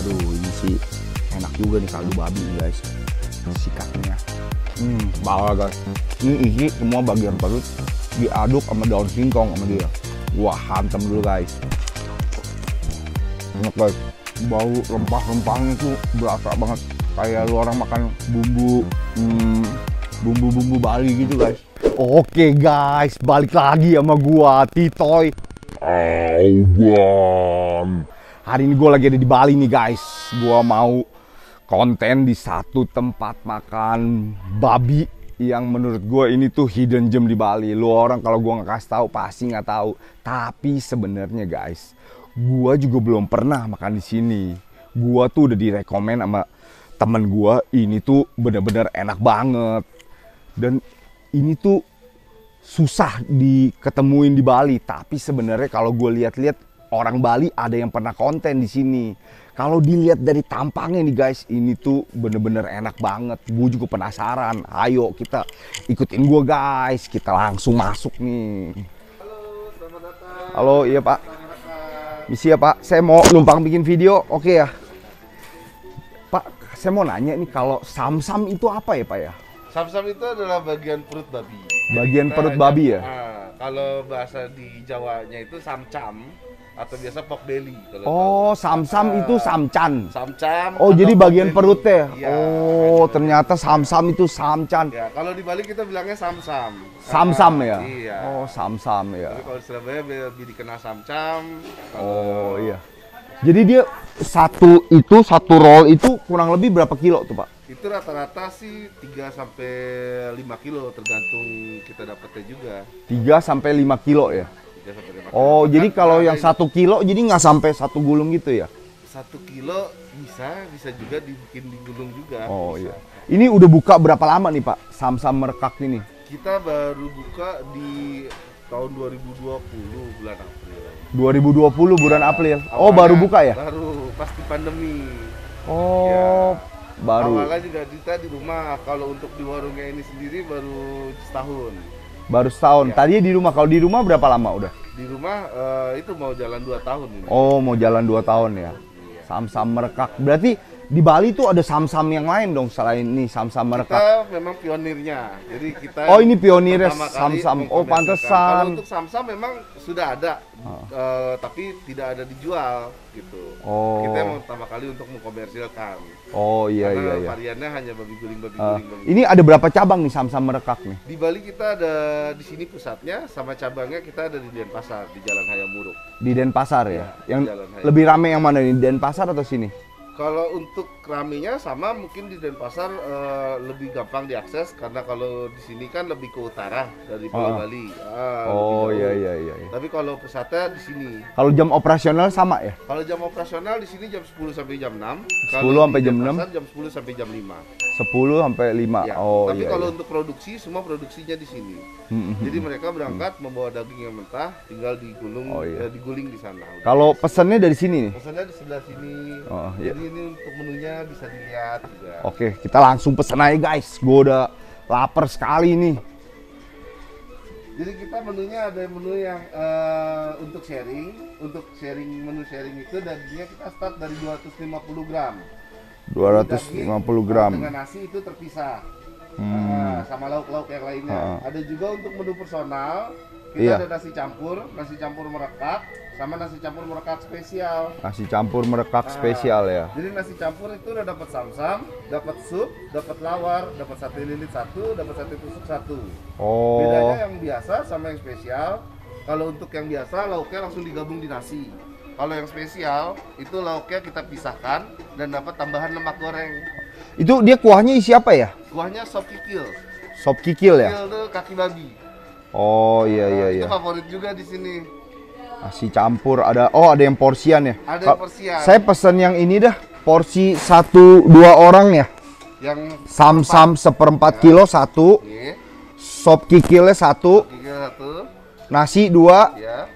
Aduh, ini sih enak juga nih kaldu babi guys. Sikatnya. Bawah guys. Ini isi semua bagian perut diaduk sama daun singkong sama dia. Wah, hantam dulu guys. Enak guys. Bau rempah-rempahnya tuh berasa banget. Kayak lu orang makan bumbu-bumbu Bali gitu guys. Oke guys, balik lagi sama gua, Titoy Auban. Hari ini gua lagi ada di Bali nih guys. Gua mau konten di satu tempat makan babi yang menurut gue ini tuh hidden gem di Bali. Lu orang kalau gue nggak kasih tahu pasti nggak tahu. Tapi sebenarnya guys, gue juga belum pernah makan di sini. Gue tuh udah direkomend sama temen gue. Ini tuh bener-bener enak banget. Dan ini tuh susah diketemuin di Bali. Tapi sebenarnya kalau gue lihat-lihat orang Bali ada yang pernah konten di sini. Kalau dilihat dari tampangnya nih guys, ini tuh bener-bener enak banget. Gue juga penasaran. Ayo kita ikutin gue guys. Kita langsung masuk nih. Halo, selamat datang. Halo, iya Pak. Misi ya Pak, saya mau numpang bikin video. Oke ya Pak, saya mau nanya nih, kalau samsam itu apa ya Pak ya? Samsam itu adalah bagian perut babi. Bagian perut babi ya? Kalau bahasa di Jawanya itu samcam atau biasa pork belly. Oh, samsam itu samcan. Samcam. Oh, jadi bagian perutnya. Iya, Oh, ternyata samsam itu samcan. Ya, kalau di Bali kita bilangnya samsam. Samsam ya? Iya. Oh, samsam ya. Tapi kalau di Surabaya lebih dikenal samcam. Oh, iya. Jadi dia satu roll itu kurang lebih berapa kilo tuh Pak? Itu rata-rata sih 3 sampai 5 kilo tergantung kita dapetnya juga. 3 sampai 5 kilo ya? 3 sampai 5 kilo. Oh, Bahkan jadi kalau yang ini 1 kilo jadi nggak sampai 1 gulung gitu ya? 1 kilo bisa juga dibikin digulung juga. Oh bisa. iya. Ini udah buka berapa lama nih Pak, Samsam Merekak ini? Kita baru buka di tahun 2020 bulan April. 2020 bulan April. Oh, baru buka ya? Baru, pasti pandemi. Oh, Ya. baru. Awalnya juga kita di rumah. Kalau untuk di warungnya ini sendiri baru setahun. Baru setahun. Ya. Tadinya di rumah. Kalau di rumah berapa lama udah? Di rumah itu mau jalan 2 tahun ini. Oh, mau jalan 2 tahun ya. Iya. Samsam Merekak. Berarti di Bali tuh ada samsam yang lain dong selain ini Samsam Merekak. Kita memang pionirnya. Jadi kita Oh, ini pionirnya pertama kali samsam. Oh, mengkomersilkan. pantesan. Kalau untuk samsam memang sudah ada, tapi tidak ada dijual gitu. Oh. Kita yang pertama kali untuk mengkomersilkan. Oh, iya Karena iya iya. variannya hanya babi guling, babi Eh, guling, babi ini ada berapa cabang nih Samsam Merekak nih? Di Bali kita ada di sini pusatnya, sama cabangnya kita ada di Denpasar di Jalan Hayam Muruk. Di Denpasar ya? Yang Jalan Hayam. lebih rame yang mana nih? Denpasar atau sini? Kalau untuk ramenya sama, mungkin di Denpasar lebih gampang diakses karena kalau di sini kan lebih ke utara dari Pulau Bali. Oh, lebih iya jauh. iya iya iya. Tapi kalau pusatnya di sini. Kalau jam operasional sama ya? Kalau jam operasional di sini jam 10 sampai jam 6. 10 sampai jam 6? Jam 10 sampai jam 5. 10 sampai 5. Ya, Oh tapi iya. kalau Iya. untuk produksi, semua produksinya di sini. Jadi mereka berangkat membawa daging yang mentah, tinggal digulung, Oh, iya. diguling di sana. Udah. Kalau pesannya dari sini nih. Pesannya di sebelah sini. Oh, iya. Jadi ini untuk menunya bisa dilihat juga. Oke, kita langsung pesen aja guys. Gue udah lapar sekali nih. Jadi kita menunya ada menu yang untuk sharing menu sharing itu dagingnya kita start dari 250 gram. 250 gram. Dengan nasi itu terpisah. Sama lauk-lauk yang lainnya. Ada juga untuk menu personal, kita Iya. ada nasi campur merekak, sama nasi campur merekak spesial. Nasi campur Merekak spesial ya. Jadi nasi campur itu udah dapat samsam, dapat sup, dapat lawar, dapat sate lilit 1, dapat sate tusuk 1. Oh. Bedanya yang biasa sama yang spesial. Kalau untuk yang biasa lauknya langsung digabung di nasi. Kalau yang spesial itu lauknya kita pisahkan dan dapat tambahan lemak goreng. Itu dia kuahnya isi apa ya? Kuahnya sop kikil. Sop kikil ya? Kikil tuh kaki babi. Oh iya iya iya. Itu favorit juga di sini. Nasi campur ada. Oh, ada yang porsian ya? Ada yang porsian. Saya pesen yang ini dah. Porsi 1-2 orang ya. Yang Samsam 1/4 kilo 1. Oke. Sop kikilnya 1. Kikil 1. Nasi 2. Ya.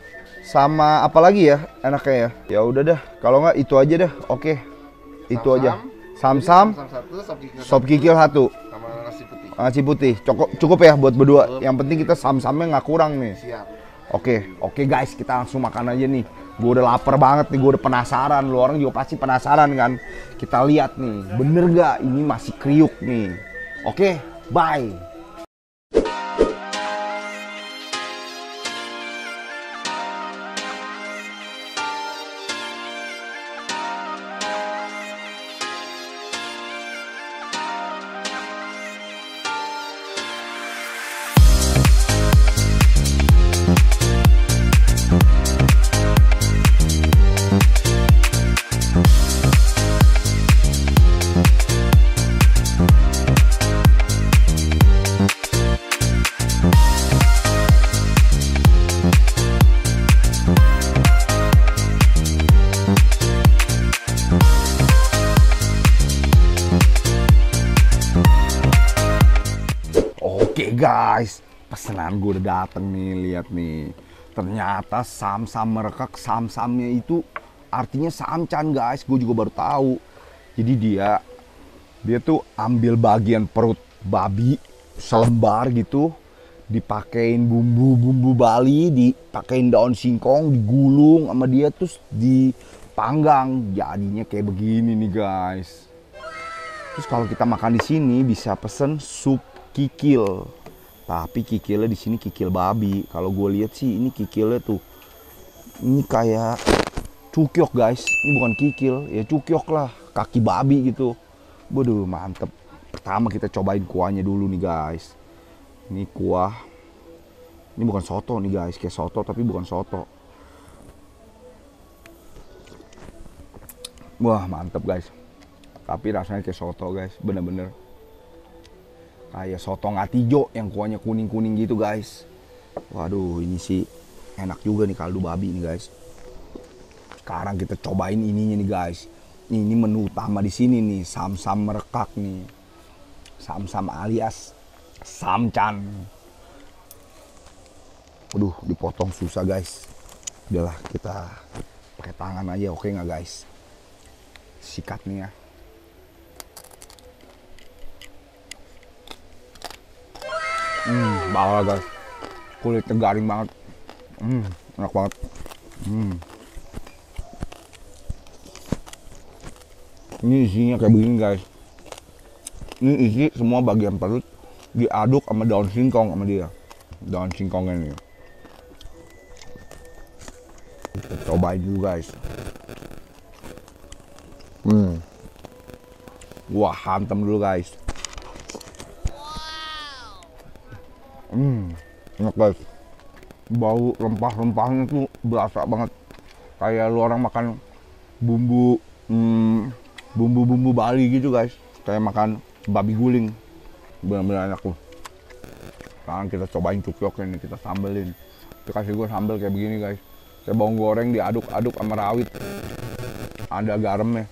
Sama apa lagi ya enaknya ya? Ya udah dah. Kalau nggak itu aja dah. Oke. Itu aja. Samsam, Jadi samsam 1, sop kikil 1. sama nasi putih. Nasi putih. Cukup ya buat berdua. Yang penting kita samsamnya nggak kurang nih. Siap. Oke guys, kita langsung makan aja nih. Gue udah lapar banget nih, gue udah penasaran. Lu orang juga pasti penasaran kan. Kita lihat nih, bener gak ini masih kriuk nih. Oke, bye. Oke guys, pesanan gue udah dateng nih, lihat nih. Ternyata sam-sam merekak, sam-samnya itu artinya samcan guys. Gue juga baru tahu. Jadi dia tuh ambil bagian perut babi selembar gitu, dipakein bumbu-bumbu Bali, dipakein daun singkong, digulung sama dia terus dipanggang. Jadinya kayak begini nih guys. Terus kalau kita makan di sini bisa pesen sup kikil, tapi kikilnya di sini kikil babi. Kalau gue lihat sih ini kikilnya tuh, ini kayak cukyok guys. Ini bukan kikil, ya cukyok lah, kaki babi gitu. Waduh mantep. Pertama kita cobain kuahnya dulu nih guys. Ini kuah, ini bukan soto nih guys, kayak soto tapi bukan soto. Wah mantep guys. Tapi rasanya kayak soto guys, bener-bener kayak soto ngatijo yang kuahnya kuning-kuning gitu guys. Waduh ini sih enak juga nih kaldu babi nih guys. Sekarang kita cobain ininya nih guys. Ini menu utama di sini nih, sam-sam merekak nih. Sam-sam alias samcan. Waduh dipotong susah guys. Udahlah kita pakai tangan aja, oke nggak guys? Sikat nih ya. Bawah guys, kulitnya garing banget, enak banget. Ini isinya kayak begini guys. Ini isi semua bagian perut diaduk sama daun singkong sama dia, daun singkongnya nih. Kita cobain dulu guys. Wah hantem dulu guys. Enak guys, bau rempah-rempahnya tuh berasa banget, kayak lu orang makan bumbu Bali gitu guys, kayak makan babi guling, benar-benar enak tuh. Sekarang kita cobain cukyoknya nih, kita sambelin. Kita kasih gue sambel kayak begini guys, kayak bawang goreng diaduk-aduk sama rawit, ada garamnya,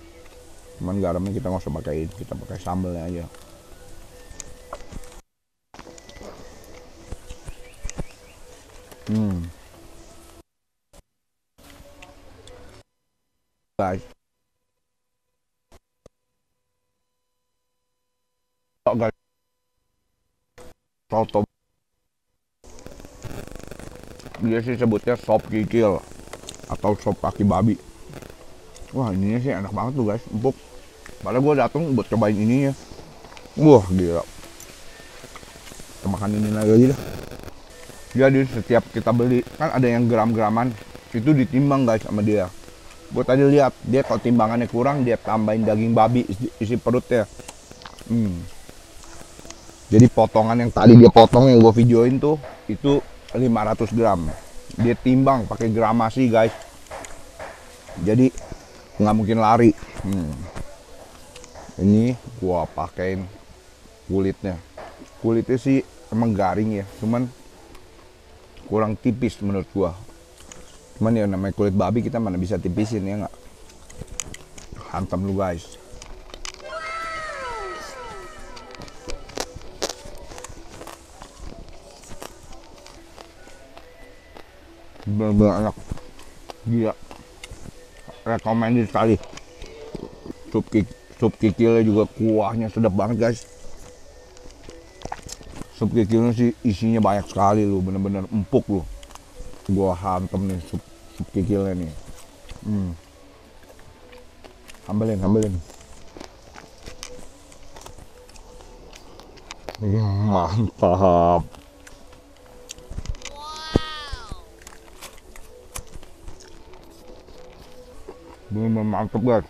cuman garamnya kita nggak usah pakai, kita pakai sambelnya aja. Guys, soto dia sih sebutnya sop kikil atau sop kaki babi. Wah ininya sih enak banget tuh guys, empuk. Padahal gue dateng buat cobain ininya. Wah gila, kita makan ini lagi aja dah. Jadi setiap kita beli kan ada yang gram-graman, itu ditimbang guys sama dia. Gue tadi lihat dia kalau timbangannya kurang dia tambahin daging babi isi perutnya. Jadi potongan yang tadi dia potong yang gue videoin tuh itu 500 gram. Dia timbang pakai gramasi guys. Jadi nggak mungkin lari. Ini gue pakein kulitnya. Kulitnya sih emang garing ya, cuman kurang tipis menurut gue. Cuman ya namanya kulit babi kita mana bisa tipisin ya nggak. Hantam lu guys. Bener-bener enak. Gila. Recommended sekali. Sup kikilnya juga kuahnya sedap banget guys. Sup kikilnya sih isinya banyak sekali lu, bener-bener empuk lu. Gua hantem nih sup kikilnya nih. Hambelin. Mantap. Bener mantep guys.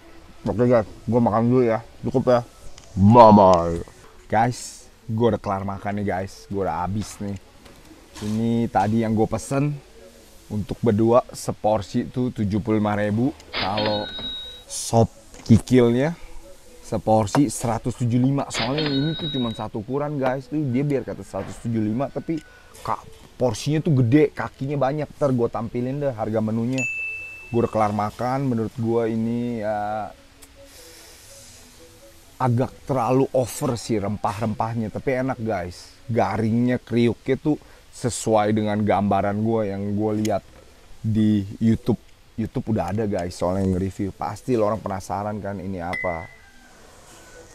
Oke guys, gue makan dulu ya. Cukup ya. Bye. Guys, gue udah kelar makan nih guys. Gue udah habis nih. Ini tadi yang gue pesen untuk berdua seporsi tuh 75.000. Kalau sop kikilnya seporsi 175. Soalnya ini tuh cuma satu ukuran guys. Tuh dia biar kata 175 tapi porsinya tuh gede, kakinya banyak. Ntar gue tampilin deh harga menunya. Gue udah kelar makan. Menurut gue ini ya agak terlalu over sih rempah-rempahnya, tapi enak guys. Garingnya, kriuknya tuh sesuai dengan gambaran gue yang gue lihat di YouTube. YouTube udah ada guys soalnya yang nge-review. Pasti lo orang penasaran kan ini apa.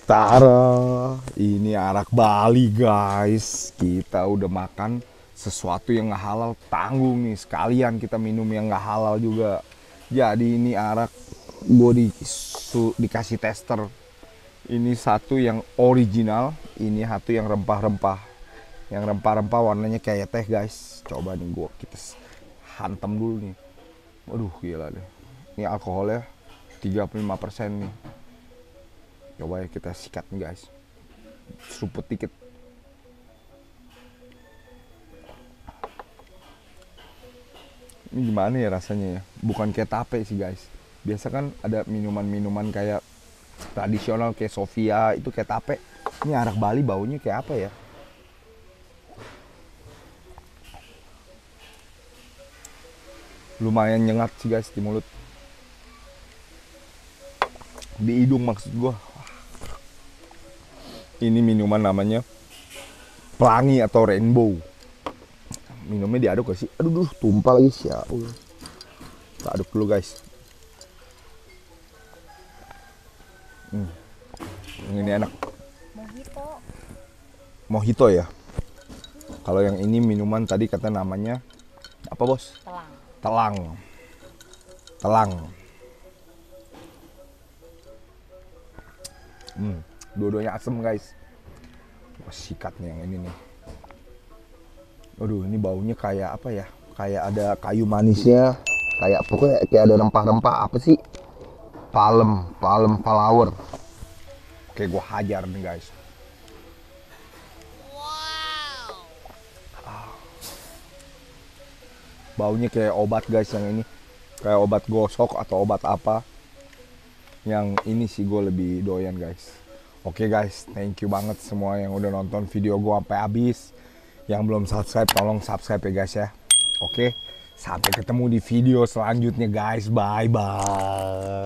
Tara, ini arak Bali guys. Kita udah makan sesuatu yang nggak halal, tanggung nih. Sekalian kita minum yang nggak halal juga. Jadi ini arak gue dikasih tester. Ini satu yang original, ini satu yang rempah-rempah. Yang rempah-rempah warnanya kayak teh guys. Coba nih kita hantam dulu nih. Waduh gila deh. Ini alkoholnya 35% nih. Coba ya kita sikat nih guys. Seruput dikit. Ini gimana ya rasanya ya? Bukan kayak tape sih guys. Biasa kan ada minuman-minuman kayak tradisional kayak Sofia itu kayak tape. Ini arak Bali baunya kayak apa ya? Lumayan nyengat sih guys di mulut. Di hidung maksud gua. Ini minuman namanya pelangi atau rainbow. Minumnya diaduk gak sih? Aduh, tumpah lagi sih ya. Kita aduk dulu guys. Yang ini enak. Mojito ya. Kalau yang ini minuman tadi kata namanya apa bos? Telang. Dua-duanya asem guys. Wah, sikat nih yang ini nih. Aduh, ini baunya kayak apa ya? Kayak ada kayu manisnya. Kayak pokoknya kayak ada rempah-rempah apa sih? Palem flower. Oke, gue hajar nih guys. Baunya kayak obat guys yang ini. Kayak obat gosok atau obat apa. Yang ini sih gue lebih doyan guys. Oke guys, thank you banget semua yang udah nonton video gue sampai habis. Yang belum subscribe, tolong subscribe ya guys ya. Oke, sampai ketemu di video selanjutnya guys. Bye-bye.